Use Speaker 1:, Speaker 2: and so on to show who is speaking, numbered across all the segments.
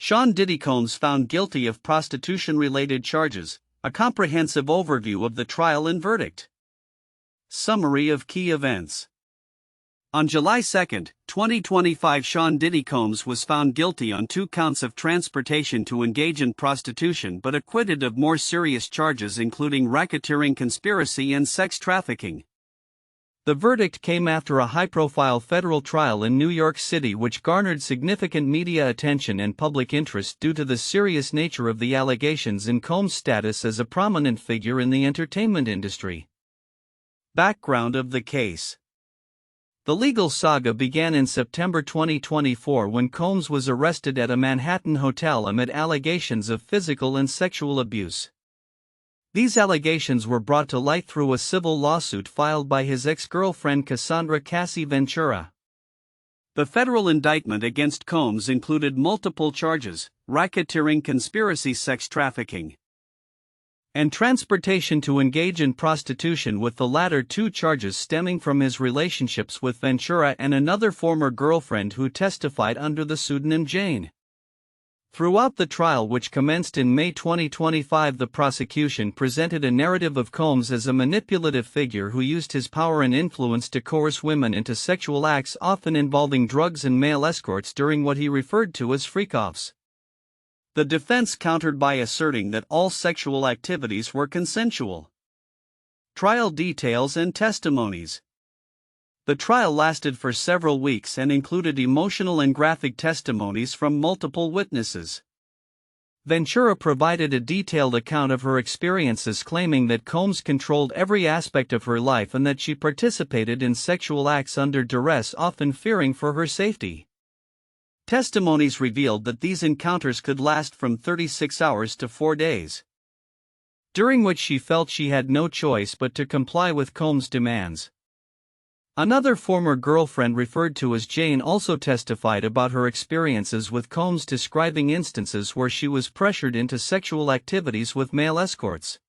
Speaker 1: Sean Diddy Combs found guilty of prostitution-related charges. A comprehensive overview of the trial and verdict. Summary of key events. On July 2, 2025, Sean Diddy Combs was found guilty on 2 counts of transportation to engage in prostitution but acquitted of more serious charges including racketeering, conspiracy and sex trafficking. The verdict came after a high-profile federal trial in New York City which garnered significant media attention and public interest due to the serious nature of the allegations and Combs' status as a prominent figure in the entertainment industry. Background of the case. The legal saga began in September 2024 when Combs was arrested at a Manhattan hotel amid allegations of physical and sexual abuse. These allegations were brought to light through a civil lawsuit filed by his ex-girlfriend Casandra Cassie Ventura. The federal indictment against Combs included multiple charges: racketeering, conspiracy, sex trafficking, and transportation to engage in prostitution, with the latter 2 charges stemming from his relationships with Ventura and another former girlfriend who testified under the pseudonym Jane. Throughout the trial, which commenced in May 2025, the prosecution presented a narrative of Combs as a manipulative figure who used his power and influence to coerce women into sexual acts often involving drugs and male escorts during what he referred to as freak-offs. The defense countered by asserting that all sexual activities were consensual. Trial details and testimonies. The trial lasted for several weeks and included emotional and graphic testimonies from multiple witnesses. Ventura provided a detailed account of her experiences, claiming that Combs controlled every aspect of her life and that she participated in sexual acts under duress, often fearing for her safety. Testimonies revealed that these encounters could last from 36 hours to 4 days, during which she felt she had no choice but to comply with Combs' demands. Another former girlfriend, referred to as Jane, also testified about her experiences with Combs, describing instances where she was pressured into sexual activities with male escorts.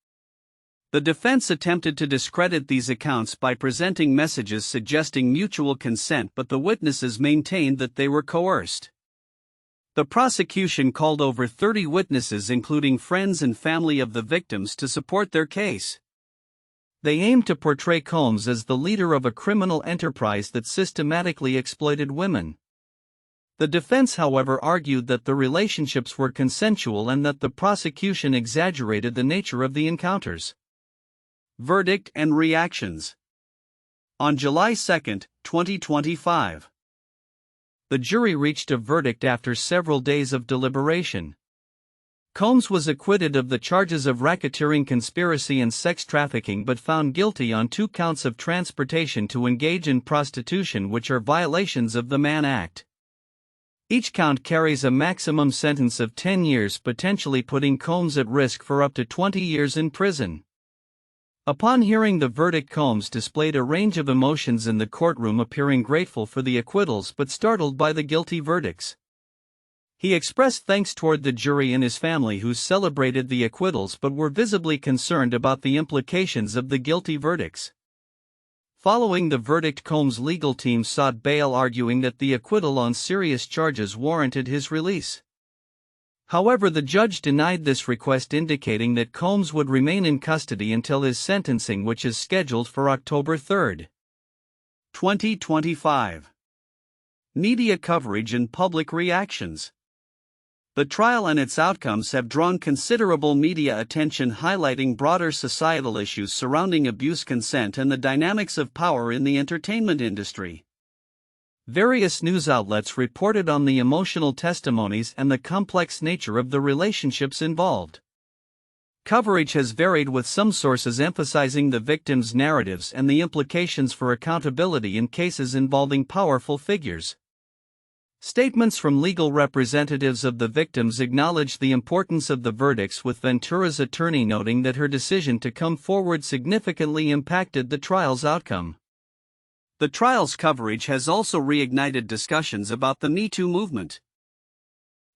Speaker 1: The defense attempted to discredit these accounts by presenting messages suggesting mutual consent, but the witnesses maintained that they were coerced. The prosecution called over 30 witnesses, including friends and family of the victims, to support their case. They aimed to portray Combs as the leader of a criminal enterprise that systematically exploited women. The defense, however, argued that the relationships were consensual and that the prosecution exaggerated the nature of the encounters. Verdict and reactions. On July 2, 2025, the jury reached a verdict after several days of deliberation. Combs was acquitted of the charges of racketeering, conspiracy and sex trafficking, but found guilty on 2 counts of transportation to engage in prostitution, which are violations of the Mann Act. Each count carries a maximum sentence of 10 years, potentially putting Combs at risk for up to 20 years in prison. Upon hearing the verdict, Combs displayed a range of emotions in the courtroom, appearing grateful for the acquittals but startled by the guilty verdicts. He expressed thanks toward the jury and his family, who celebrated the acquittals but were visibly concerned about the implications of the guilty verdicts. Following the verdict, Combs' legal team sought bail, arguing that the acquittal on serious charges warranted his release. However, the judge denied this request, indicating that Combs would remain in custody until his sentencing, which is scheduled for October 3, 2025. Media coverage and public reactions. The trial and its outcomes have drawn considerable media attention, highlighting broader societal issues surrounding abuse, consent, and the dynamics of power in the entertainment industry. Various news outlets reported on the emotional testimonies and the complex nature of the relationships involved. Coverage has varied, with some sources emphasizing the victims' narratives and the implications for accountability in cases involving powerful figures. Statements from legal representatives of the victims acknowledged the importance of the verdicts, with Ventura's attorney noting that her decision to come forward significantly impacted the trial's outcome. The trial's coverage has also reignited discussions about the Me Too movement,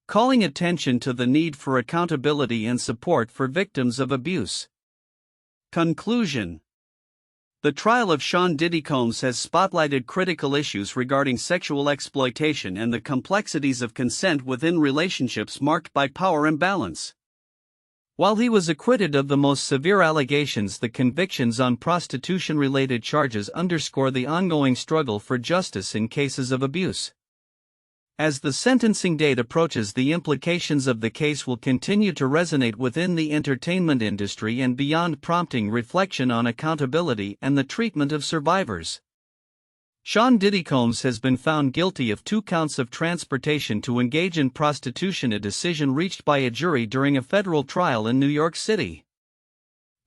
Speaker 1: calling attention to the need for accountability and support for victims of abuse. Conclusion. The trial of Sean Diddy Combs has spotlighted critical issues regarding sexual exploitation and the complexities of consent within relationships marked by power imbalance. While he was acquitted of the most severe allegations, the convictions on prostitution-related charges underscore the ongoing struggle for justice in cases of abuse. As the sentencing date approaches, the implications of the case will continue to resonate within the entertainment industry and beyond, prompting reflection on accountability and the treatment of survivors. Sean Diddy Combs has been found guilty of 2 counts of transportation to engage in prostitution, a decision reached by a jury during a federal trial in New York City.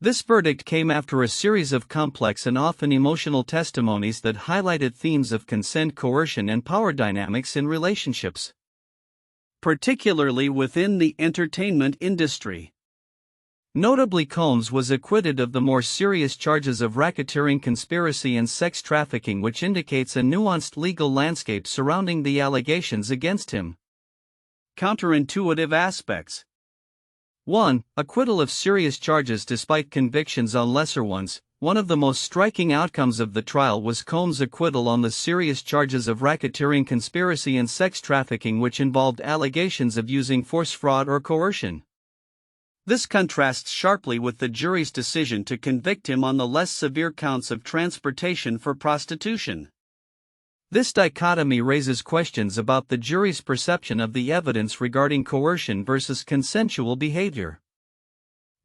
Speaker 1: This verdict came after a series of complex and often emotional testimonies that highlighted themes of consent, coercion, and power dynamics in relationships, particularly within the entertainment industry. Notably, Combs was acquitted of the more serious charges of racketeering, conspiracy, and sex trafficking, which indicates a nuanced legal landscape surrounding the allegations against him. Counterintuitive aspects. 1. Acquittal of serious charges despite convictions on lesser ones. One of the most striking outcomes of the trial was Combs' acquittal on the serious charges of racketeering, conspiracy, and sex trafficking, which involved allegations of using force, fraud, or coercion. This contrasts sharply with the jury's decision to convict him on the less severe counts of transportation for prostitution. This dichotomy raises questions about the jury's perception of the evidence regarding coercion versus consensual behavior.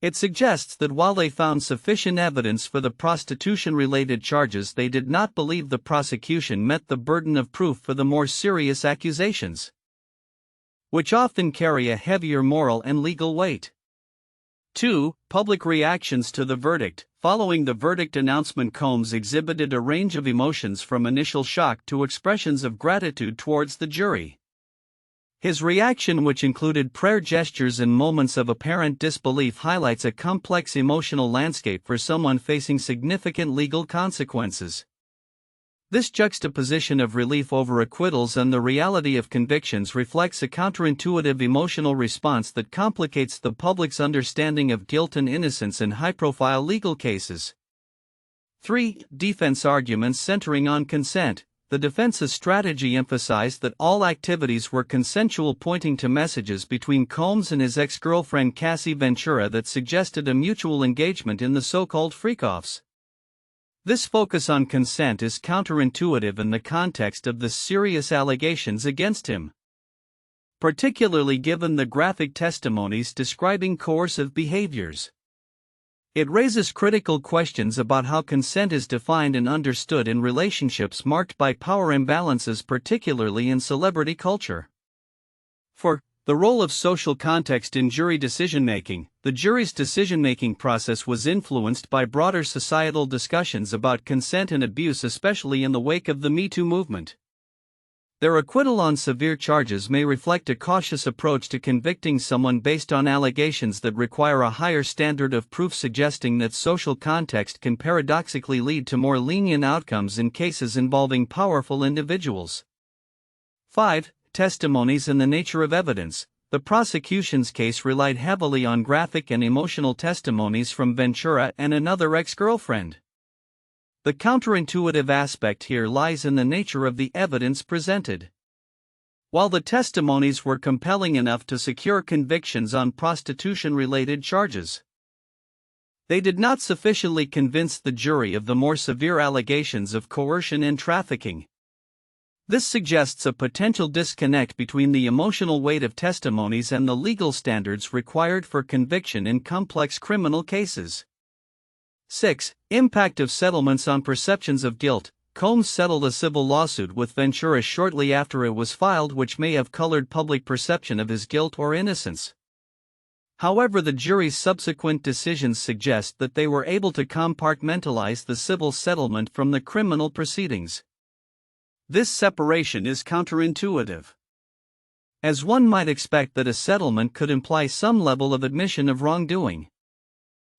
Speaker 1: It suggests that while they found sufficient evidence for the prostitution-related charges, they did not believe the prosecution met the burden of proof for the more serious accusations, which often carry a heavier moral and legal weight. 2. Public reactions to the verdict. Following the verdict announcement, Combs exhibited a range of emotions, from initial shock to expressions of gratitude towards the jury. His reaction, which included prayer gestures and moments of apparent disbelief, highlights a complex emotional landscape for someone facing significant legal consequences. This juxtaposition of relief over acquittals and the reality of convictions reflects a counterintuitive emotional response that complicates the public's understanding of guilt and innocence in high-profile legal cases. 3. Defense arguments centering on consent. The defense's strategy emphasized that all activities were consensual, pointing to messages between Combs and his ex-girlfriend Cassie Ventura that suggested a mutual engagement in the so-called freak-offs. This focus on consent is counterintuitive in the context of the serious allegations against him, particularly given the graphic testimonies describing coercive behaviors. It raises critical questions about how consent is defined and understood in relationships marked by power imbalances, particularly in celebrity culture. 4. The role of social context in jury decision-making. The jury's decision-making process was influenced by broader societal discussions about consent and abuse, especially in the wake of the Me Too movement. Their acquittal on severe charges may reflect a cautious approach to convicting someone based on allegations that require a higher standard of proof, suggesting that social context can paradoxically lead to more lenient outcomes in cases involving powerful individuals. 5. Testimonies and the nature of evidence. The prosecution's case relied heavily on graphic and emotional testimonies from Ventura and another ex-girlfriend. The counterintuitive aspect here lies in the nature of the evidence presented. While the testimonies were compelling enough to secure convictions on prostitution-related charges, they did not sufficiently convince the jury of the more severe allegations of coercion and trafficking. This suggests a potential disconnect between the emotional weight of testimonies and the legal standards required for conviction in complex criminal cases. 6. Impact of settlements on perceptions of guilt. Combs settled a civil lawsuit with Ventura shortly after it was filed, which may have colored public perception of his guilt or innocence. However, the jury's subsequent decisions suggest that they were able to compartmentalize the civil settlement from the criminal proceedings. This separation is counterintuitive, as one might expect that a settlement could imply some level of admission of wrongdoing.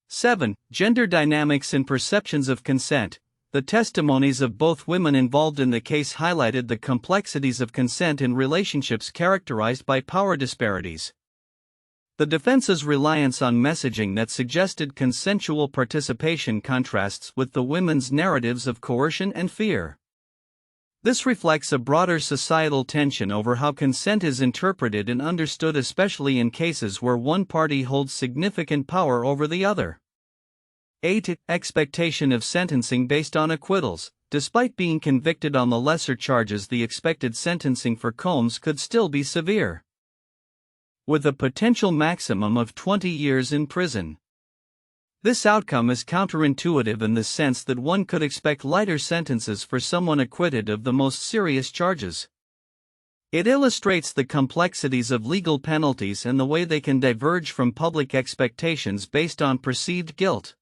Speaker 1: 7. Gender dynamics and perceptions of consent. The testimonies of both women involved in the case highlighted the complexities of consent in relationships characterized by power disparities. The defense's reliance on messaging that suggested consensual participation contrasts with the women's narratives of coercion and fear. This reflects a broader societal tension over how consent is interpreted and understood, especially in cases where one party holds significant power over the other. 8. Expectation of sentencing based on acquittals. Despite being convicted on the lesser charges, the expected sentencing for Combs could still be severe, with a potential maximum of 20 years in prison. This outcome is counterintuitive in the sense that one could expect lighter sentences for someone acquitted of the most serious charges. It illustrates the complexities of legal penalties and the way they can diverge from public expectations based on perceived guilt.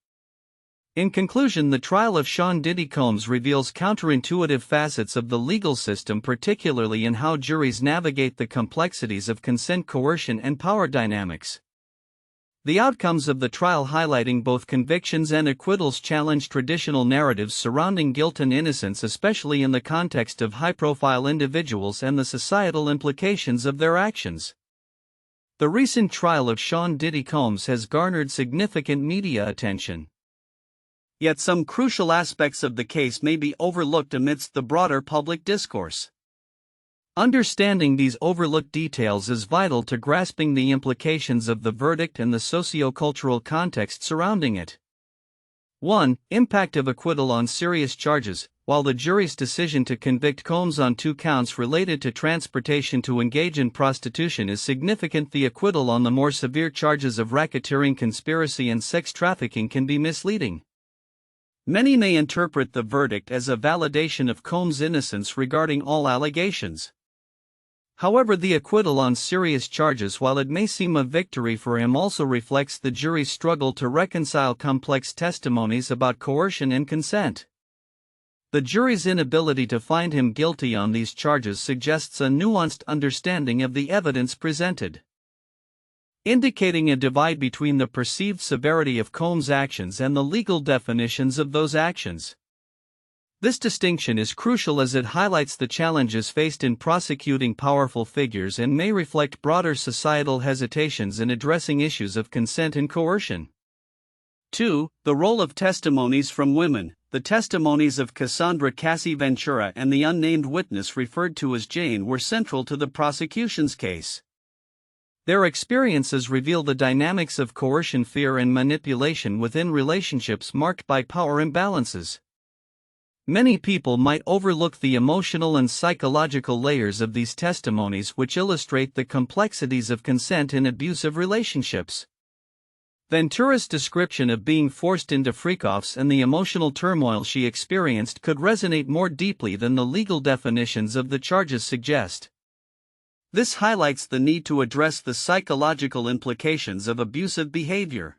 Speaker 1: In conclusion, the trial of Sean Diddy Combs reveals counterintuitive facets of the legal system, particularly in how juries navigate the complexities of consent, coercion, and power dynamics. The outcomes of the trial, highlighting both convictions and acquittals, challenge traditional narratives surrounding guilt and innocence, especially in the context of high-profile individuals and the societal implications of their actions. The recent trial of Sean Diddy Combs has garnered significant media attention. Yet some crucial aspects of the case may be overlooked amidst the broader public discourse. Understanding these overlooked details is vital to grasping the implications of the verdict and the socio-cultural context surrounding it. 1. Impact of acquittal on serious charges. While the jury's decision to convict Combs on 2 counts related to transportation to engage in prostitution is significant, the acquittal on the more severe charges of racketeering, conspiracy, and sex trafficking can be misleading. Many may interpret the verdict as a validation of Combs' innocence regarding all allegations. However, the acquittal on serious charges, while it may seem a victory for him, also reflects the jury's struggle to reconcile complex testimonies about coercion and consent. The jury's inability to find him guilty on these charges suggests a nuanced understanding of the evidence presented, indicating a divide between the perceived severity of Combs' actions and the legal definitions of those actions. This distinction is crucial as it highlights the challenges faced in prosecuting powerful figures and may reflect broader societal hesitations in addressing issues of consent and coercion. 2. The role of testimonies from women. The testimonies of Casandra, Cassie, Ventura, and the unnamed witness referred to as Jane were central to the prosecution's case. Their experiences reveal the dynamics of coercion, fear, and manipulation within relationships marked by power imbalances. Many people might overlook the emotional and psychological layers of these testimonies, which illustrate the complexities of consent in abusive relationships. Ventura's description of being forced into freak-offs and the emotional turmoil she experienced could resonate more deeply than the legal definitions of the charges suggest. This highlights the need to address the psychological implications of abusive behavior,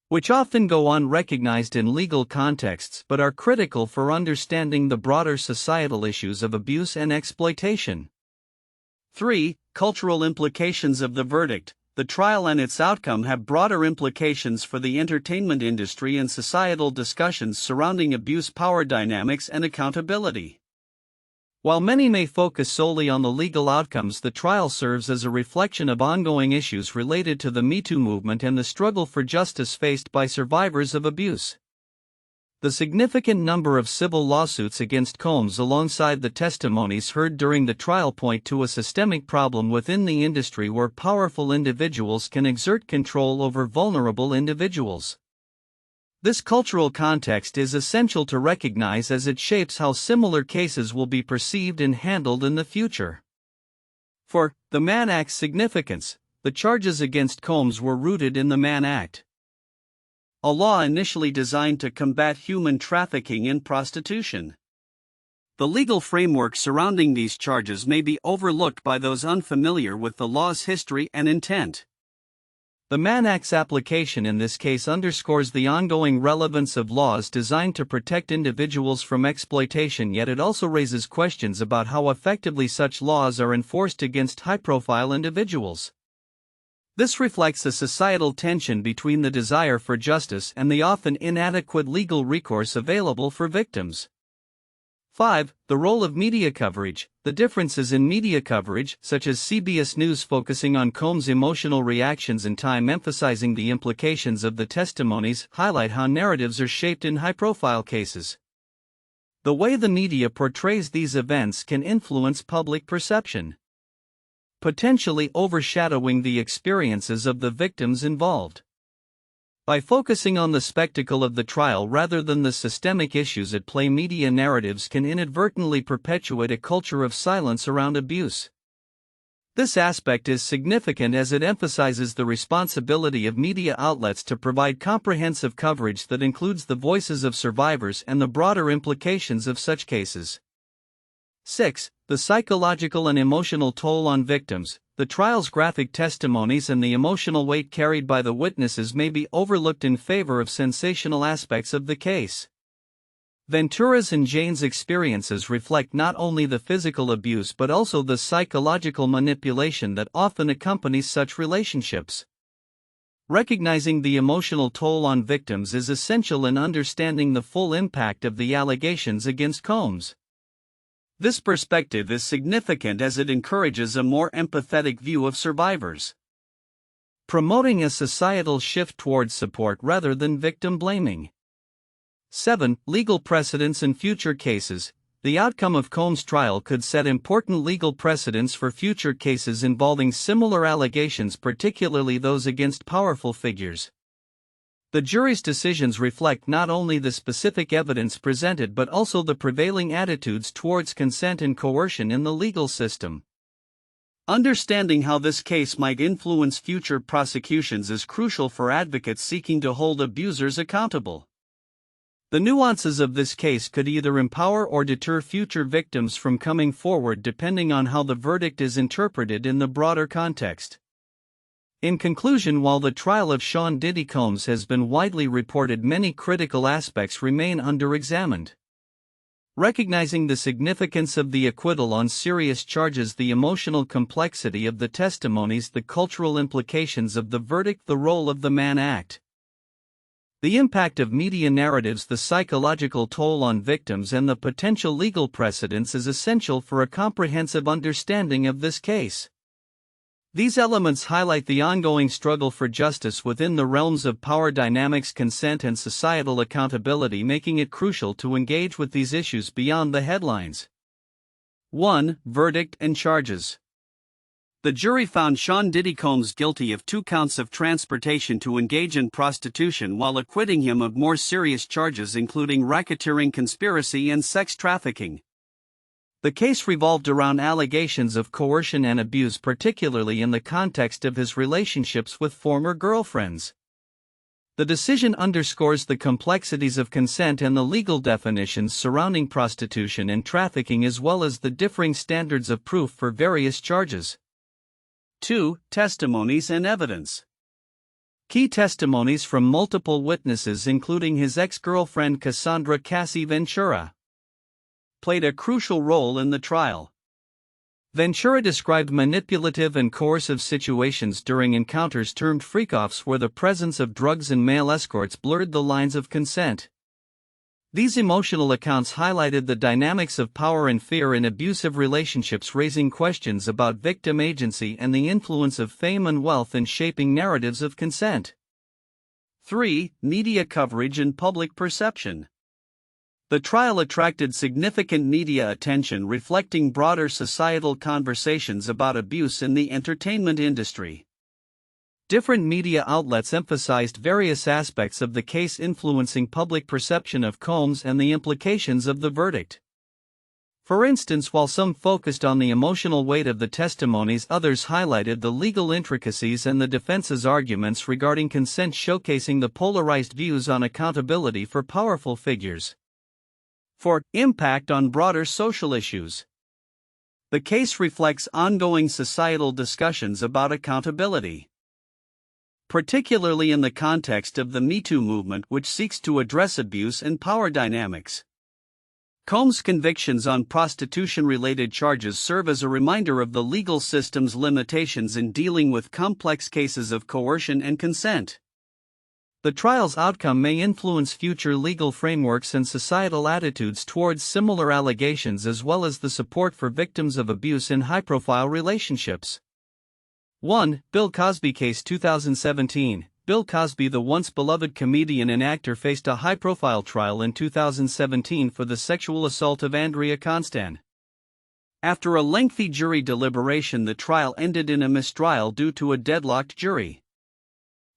Speaker 1: which often go unrecognized in legal contexts but are critical for understanding the broader societal issues of abuse and exploitation. 3. Cultural implications of the verdict. The trial and its outcome have broader implications for the entertainment industry and societal discussions surrounding abuse, power dynamics, and accountability. While many may focus solely on the legal outcomes, the trial serves as a reflection of ongoing issues related to the Me Too movement and the struggle for justice faced by survivors of abuse. The significant number of civil lawsuits against Combs alongside the testimonies heard during the trial point to a systemic problem within the industry where powerful individuals can exert control over vulnerable individuals. This cultural context is essential to recognize as it shapes how similar cases will be perceived and handled in the future. For the Mann Act's significance, the charges against Combs were rooted in the Mann Act, a law initially designed to combat human trafficking and prostitution. The legal framework surrounding these charges may be overlooked by those unfamiliar with the law's history and intent. The Mann Act's application in this case underscores the ongoing relevance of laws designed to protect individuals from exploitation, yet it also raises questions about how effectively such laws are enforced against high-profile individuals. This reflects a societal tension between the desire for justice and the often inadequate legal recourse available for victims. 5. The role of media coverage. The differences in media coverage, such as CBS News focusing on Combs' emotional reactions and Time emphasizing the implications of the testimonies, highlight how narratives are shaped in high-profile cases. The way the media portrays these events can influence public perception, potentially overshadowing the experiences of the victims involved. By focusing on the spectacle of the trial rather than the systemic issues at play, media narratives can inadvertently perpetuate a culture of silence around abuse. This aspect is significant as it emphasizes the responsibility of media outlets to provide comprehensive coverage that includes the voices of survivors and the broader implications of such cases. 6. The psychological and emotional toll on victims. The trial's graphic testimonies and the emotional weight carried by the witnesses may be overlooked in favor of sensational aspects of the case. Ventura's and Jane's experiences reflect not only the physical abuse but also the psychological manipulation that often accompanies such relationships. Recognizing the emotional toll on victims is essential in understanding the full impact of the allegations against Combs. This perspective is significant as it encourages a more empathetic view of survivors, promoting a societal shift towards support rather than victim blaming. 7. Legal precedents in future cases. The outcome of Combs' trial could set important legal precedents for future cases involving similar allegations, particularly those against powerful figures. The jury's decisions reflect not only the specific evidence presented but also the prevailing attitudes towards consent and coercion in the legal system. Understanding how this case might influence future prosecutions is crucial for advocates seeking to hold abusers accountable. The nuances of this case could either empower or deter future victims from coming forward depending on how the verdict is interpreted in the broader context. In conclusion, while the trial of Sean Diddy Combs has been widely reported, many critical aspects remain under-examined. Recognizing the significance of the acquittal on serious charges, the emotional complexity of the testimonies, the cultural implications of the verdict, the role of the Mann Act, the impact of media narratives, the psychological toll on victims, and the potential legal precedents is essential for a comprehensive understanding of this case. These elements highlight the ongoing struggle for justice within the realms of power dynamics, consent, and societal accountability, making it crucial to engage with these issues beyond the headlines. 1. Verdict and charges. The jury found Sean Diddy Combs guilty of 2 counts of transportation to engage in prostitution while acquitting him of more serious charges including racketeering, conspiracy, and sex trafficking. The case revolved around allegations of coercion and abuse, particularly in the context of his relationships with former girlfriends. The decision underscores the complexities of consent and the legal definitions surrounding prostitution and trafficking, as well as the differing standards of proof for various charges. 2. Testimonies and evidence. Key testimonies from multiple witnesses, including his ex-girlfriend Casandra "Cassie" Ventura, played a crucial role in the trial. Ventura described manipulative and coercive situations during encounters termed freak-offs where the presence of drugs and male escorts blurred the lines of consent. These emotional accounts highlighted the dynamics of power and fear in abusive relationships, raising questions about victim agency and the influence of fame and wealth in shaping narratives of consent. 3. Media coverage and public perception. The trial attracted significant media attention, reflecting broader societal conversations about abuse in the entertainment industry. Different media outlets emphasized various aspects of the case, influencing public perception of Combs and the implications of the verdict. For instance, while some focused on the emotional weight of the testimonies, others highlighted the legal intricacies and the defense's arguments regarding consent, showcasing the polarized views on accountability for powerful figures. 4. Impact on broader social issues. The case reflects ongoing societal discussions about accountability, particularly in the context of the Me Too movement, which seeks to address abuse and power dynamics. Combs' convictions on prostitution-related charges serve as a reminder of the legal system's limitations in dealing with complex cases of coercion and consent. The trial's outcome may influence future legal frameworks and societal attitudes towards similar allegations, as well as the support for victims of abuse in high-profile relationships. 1. Bill Cosby Case 2017. Bill Cosby, the once beloved comedian and actor, faced a high-profile trial in 2017 for the sexual assault of Andrea Constand. After a lengthy jury deliberation, the trial ended in a mistrial due to a deadlocked jury.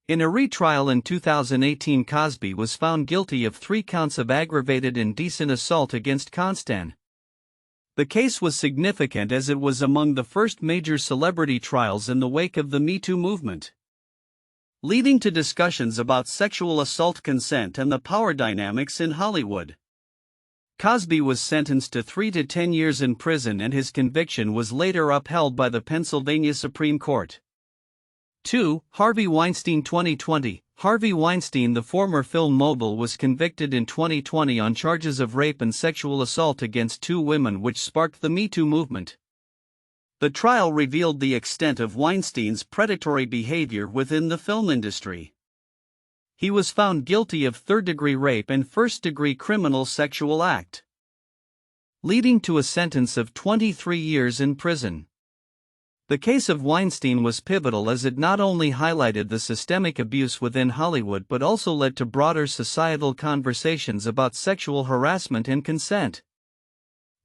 Speaker 1: In a retrial in 2018, Cosby was found guilty of 3 counts of aggravated indecent assault against Constand. The case was significant as it was among the first major celebrity trials in the wake of the Me Too movement, leading to discussions about sexual assault consent and the power dynamics in Hollywood. Cosby was sentenced to 3 to 10 years in prison, and his conviction was later upheld by the Pennsylvania Supreme Court. 2. Harvey Weinstein 2020. Harvey Weinstein, the former film mogul, was convicted in 2020 on charges of rape and sexual assault against 2 women, which sparked the Me Too movement. The trial revealed the extent of Weinstein's predatory behavior within the film industry. He was found guilty of third-degree rape and first-degree criminal sexual act, leading to a sentence of 23 years in prison. The case of Weinstein was pivotal as it not only highlighted the systemic abuse within Hollywood but also led to broader societal conversations about sexual harassment and consent.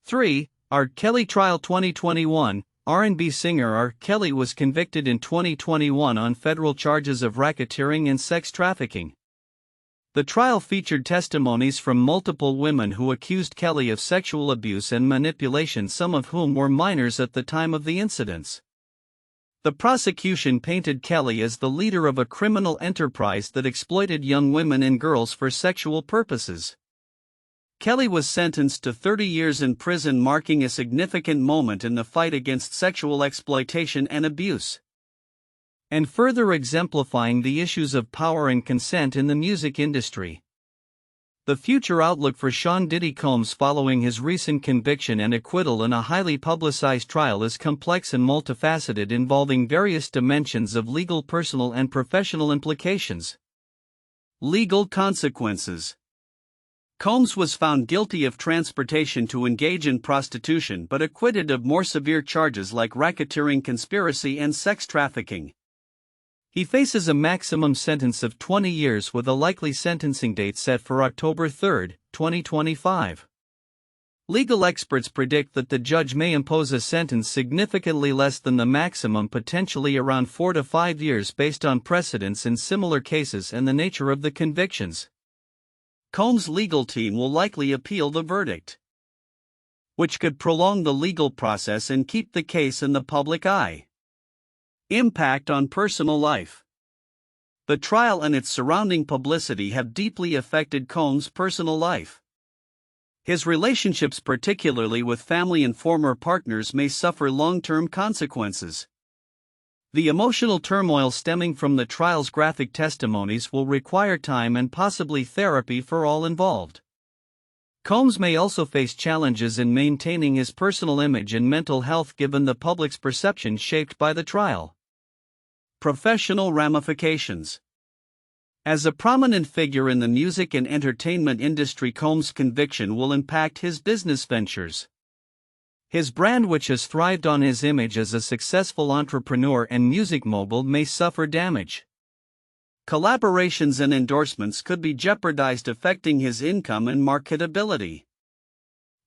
Speaker 1: 3. R. Kelly Trial 2021. R&B singer R. Kelly was convicted in 2021 on federal charges of racketeering and sex trafficking. The trial featured testimonies from multiple women who accused Kelly of sexual abuse and manipulation, some of whom were minors at the time of the incidents. The prosecution painted Kelly as the leader of a criminal enterprise that exploited young women and girls for sexual purposes. Kelly was sentenced to 30 years in prison, marking a significant moment in the fight against sexual exploitation and abuse, and further exemplifying the issues of power and consent in the music industry. The future outlook for Sean Diddy Combs following his recent conviction and acquittal in a highly publicized trial is complex and multifaceted, involving various dimensions of legal, personal, and professional implications. Legal consequences. Combs was found guilty of transportation to engage in prostitution but acquitted of more severe charges like racketeering, conspiracy, and sex trafficking. He faces a maximum sentence of 20 years with a likely sentencing date set for October 3, 2025. Legal experts predict that the judge may impose a sentence significantly less than the maximum, potentially around 4 to 5 years, based on precedents in similar cases and the nature of the convictions. Combs' legal team will likely appeal the verdict, which could prolong the legal process and keep the case in the public eye. Impact on personal life. The trial and its surrounding publicity have deeply affected Combs' personal life. His relationships, particularly with family and former partners, may suffer long-term consequences. The emotional turmoil stemming from the trial's graphic testimonies will require time and possibly therapy for all involved. Combs may also face challenges in maintaining his personal image and mental health given the public's perception shaped by the trial. Professional ramifications. As a prominent figure in the music and entertainment industry, Combs' conviction will impact his business ventures. His brand, which has thrived on his image as a successful entrepreneur and music mogul, may suffer damage. Collaborations and endorsements could be jeopardized, affecting his income and marketability.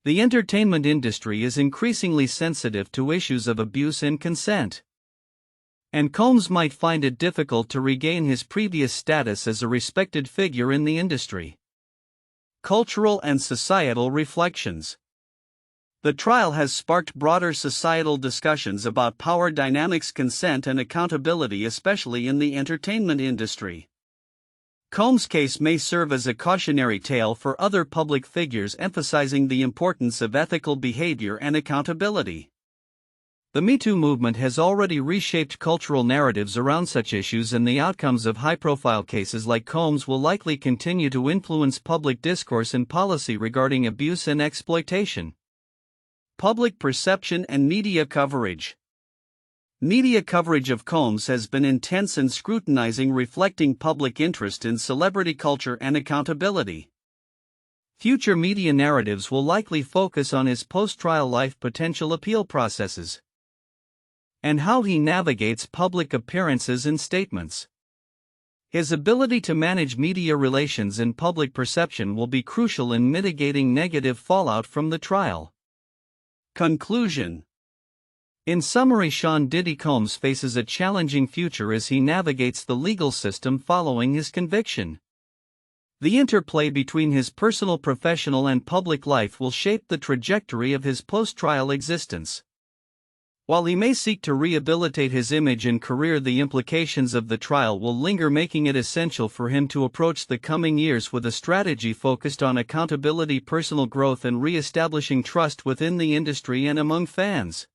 Speaker 1: The entertainment industry is increasingly sensitive to issues of abuse and consent, and Combs might find it difficult to regain his previous status as a respected figure in the industry. Cultural and societal reflections. The trial has sparked broader societal discussions about power dynamics, consent, and accountability, especially in the entertainment industry. Combs' case may serve as a cautionary tale for other public figures, emphasizing the importance of ethical behavior and accountability. The Me Too movement has already reshaped cultural narratives around such issues, and the outcomes of high-profile cases like Combs will likely continue to influence public discourse and policy regarding abuse and exploitation. Public perception and media coverage. Media coverage of Combs has been intense and scrutinizing, reflecting public interest in celebrity culture and accountability. Future media narratives will likely focus on his post-trial life, potential appeal processes, and how he navigates public appearances and statements. His ability to manage media relations and public perception will be crucial in mitigating negative fallout from the trial. Conclusion. In summary, Sean Diddy Combs faces a challenging future as he navigates the legal system following his conviction. The interplay between his personal, professional, and public life will shape the trajectory of his post-trial existence. While he may seek to rehabilitate his image and career, the implications of the trial will linger, making it essential for him to approach the coming years with a strategy focused on accountability, personal growth, and re-establishing trust within the industry and among fans.